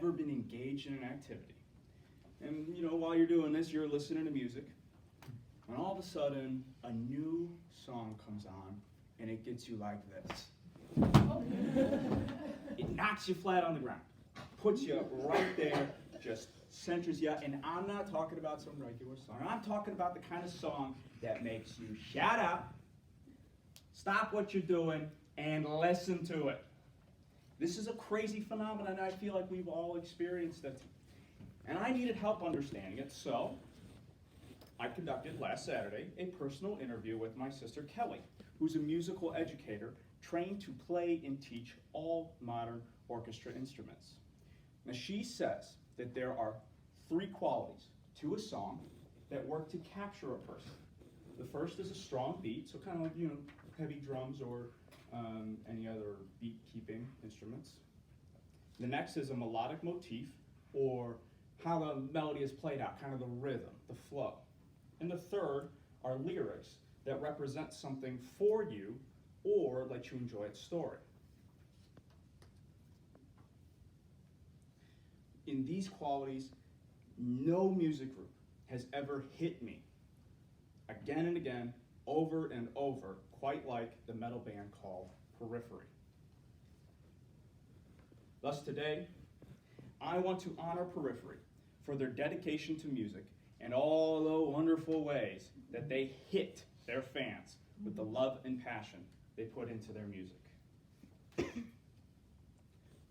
ever been engaged in an activity, and while you're doing this, you're listening to music, and all of a sudden, a new song comes on, and it gets you like this. It knocks you flat on the ground, puts you right there, just centers you, and I'm not talking about some regular song. I'm talking about the kind of song that makes you shut up, stop what you're doing, and listen to it. This is a crazy phenomenon, and I feel like we've all experienced it. And I needed help understanding it, so I conducted last Saturday a personal interview with my sister Kelly, who's a musical educator trained to play and teach all modern orchestra instruments. Now, she says that there are 3 qualities to a song that work to capture a person. The first is a strong beat, so kind of like heavy drums or any other beat-keeping instruments. The next is a melodic motif, or how the melody is played out, kind of the rhythm, the flow. And the third are lyrics that represent something for you or let you enjoy its story. In these qualities, no music group has ever hit me again and again, over and over, quite like the metal band called Periphery. Thus today, I want to honor Periphery for their dedication to music and all the wonderful ways that they hit their fans with the love and passion they put into their music.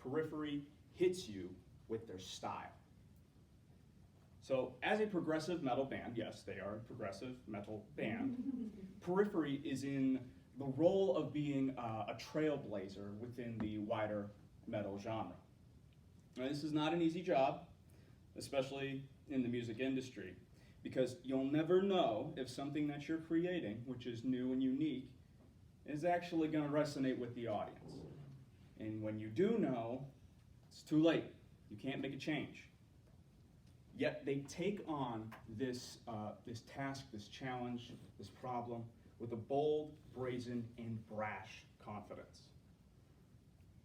Periphery hits you with their style. So, as a progressive metal band, yes, they are a progressive metal band, Periphery is in the role of being a trailblazer within the wider metal genre. Now, this is not an easy job, especially in the music industry, because you'll never know if something that you're creating, which is new and unique, is actually going to resonate with the audience. And when you do know, it's too late. You can't make a change. Yet they take on this task, this challenge, this problem with a bold, brazen, and brash confidence.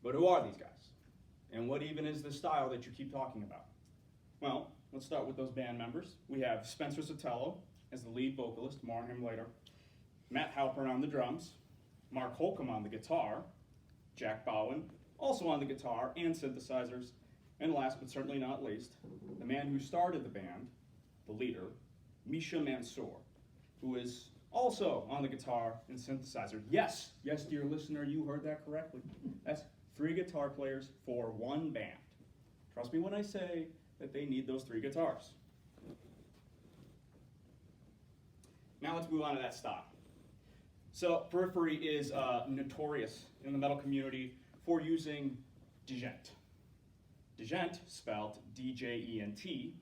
But who are these guys? And what even is the style that you keep talking about? Well, let's start with those band members. We have Spencer Sotelo as the lead vocalist, more on him later, Matt Halpern on the drums, Mark Holcomb on the guitar, Jack Bowen also on the guitar and synthesizers, and last but certainly not least, the man who started the band, the leader, Misha Mansour, who is also on the guitar and synthesizer. Yes, dear listener, you heard that correctly. That's 3 guitar players for 1 band. Trust me when I say that they need those 3 guitars. Now let's move on to that style. So Periphery is notorious in the metal community for using djent. Djent, spelled D-J-E-N-T,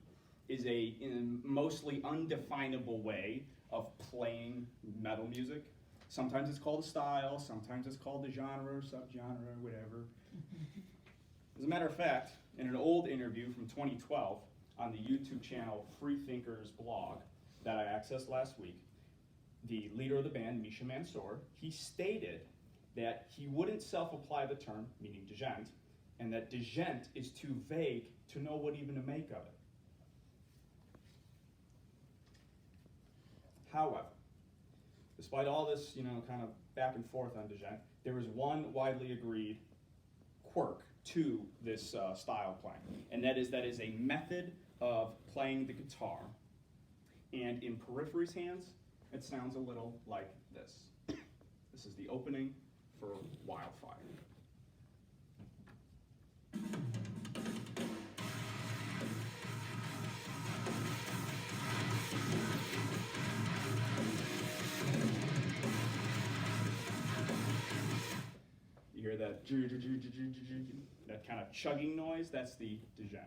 is a mostly undefinable way of playing metal music. Sometimes it's called a style, sometimes it's called a genre, subgenre, whatever. As a matter of fact, in an old interview from 2012 on the YouTube channel Freethinkers blog that I accessed last week, the leader of the band, Misha Mansour, he stated that he wouldn't self-apply the term, meaning djent, and that djent is too vague to know what even to make of it. However, despite all this, kind of back and forth on djent, there is one widely agreed quirk to this style playing, and that is a method of playing the guitar. And in Periphery's hands, it sounds a little like this. This is the opening for Wildfire. You hear that kind of chugging noise? That's the djent.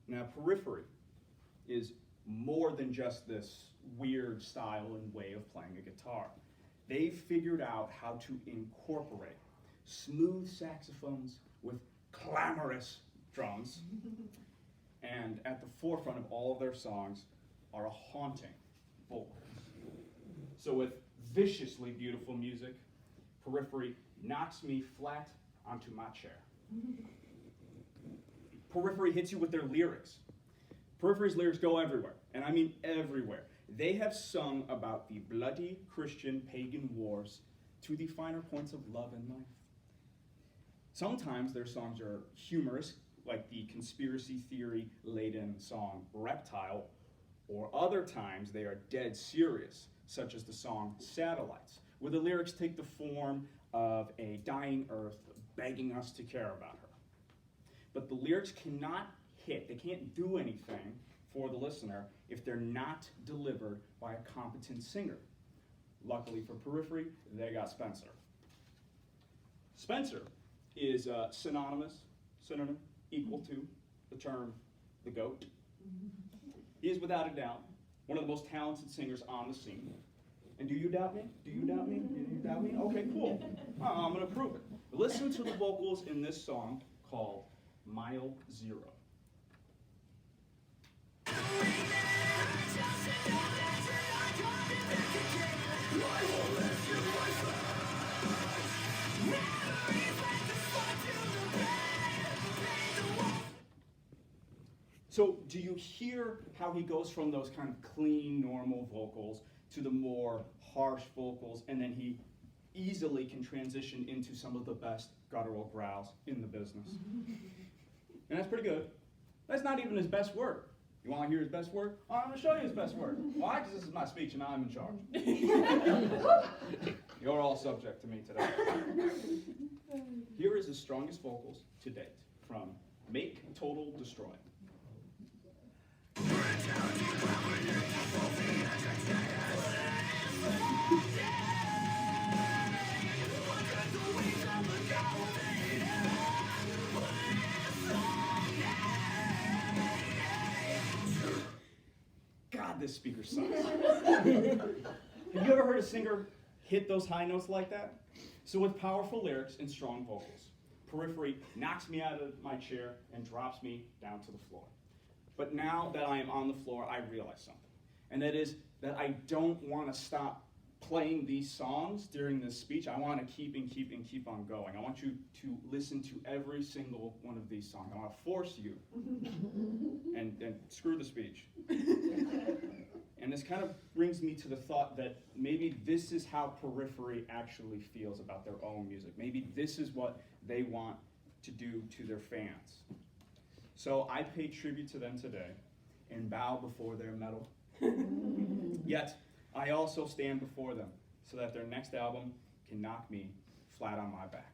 Now, Periphery is more than just this weird style and way of playing a guitar. They figured out how to incorporate smooth saxophones with clamorous drums. And at the forefront of all of their songs are a haunting vocals. So with viciously beautiful music, Periphery knocks me flat onto my chair. Periphery hits you with their lyrics. Periphery's lyrics go everywhere, and I mean everywhere. They have sung about the bloody Christian pagan wars to the finer points of love and life. Sometimes their songs are humorous, like the conspiracy theory-laden song Reptile, or other times they are dead serious, such as the song Satellites, where the lyrics take the form of a dying Earth begging us to care about her. But the lyrics cannot hit, they can't do anything for the listener if they're not delivered by a competent singer. Luckily for Periphery, they got Spencer. Spencer is synonym, equal to the term the GOAT. He is without a doubt one of the most talented singers on the scene. And do you doubt me? Do you doubt me? Do you doubt me? Okay, cool. I'm going to prove it. Listen to the vocals in this song called Mile Zero. So do you hear how he goes from those kind of clean, normal vocals to the more harsh vocals, and then he easily can transition into some of the best guttural growls in the business? And that's pretty good. That's not even his best work. You want to hear his best work? Oh, I'm going to show you his best work. Why? Because this is my speech and I'm in charge. You're all subject to me today. Here is his strongest vocals to date from Make Total Destroy. God, this speaker sucks. Have you ever heard a singer hit those high notes like that? So with powerful lyrics and strong vocals, Periphery knocks me out of my chair and drops me down to the floor. But now that I am on the floor, I realize something. And that is that I don't want to stop playing these songs during this speech. I want to keep on going. I want you to listen to every single one of these songs. I want to force you and screw the speech. And this kind of brings me to the thought that maybe this is how Periphery actually feels about their own music. Maybe this is what they want to do to their fans. So I pay tribute to them today and bow before their metal. Yet, I also stand before them so that their next album can knock me flat on my back.